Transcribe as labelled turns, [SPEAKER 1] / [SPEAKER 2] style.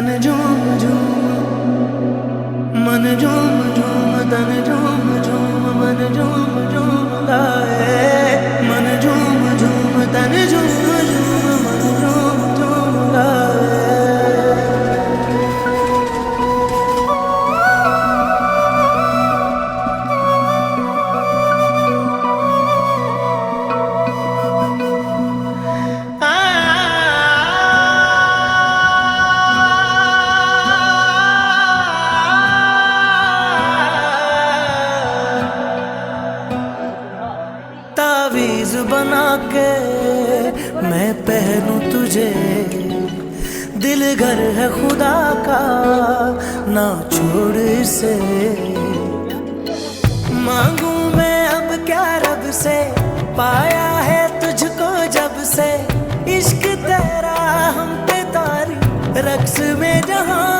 [SPEAKER 1] तन झूम झूम, मन झूम झूम, तन झूम झूम, मन झूम झूम गाए। मन झूम झूम, तन झूम झूम, मन झूम झूम गाए। तावीज बना के मैं पहनूं तुझे, दिल घर है खुदा का ना छोड़ इसे। मांगू मैं अब क्या रब से, पाया है तुझको जब से। इश्क तेरा हम पे तारी रक्स में जहां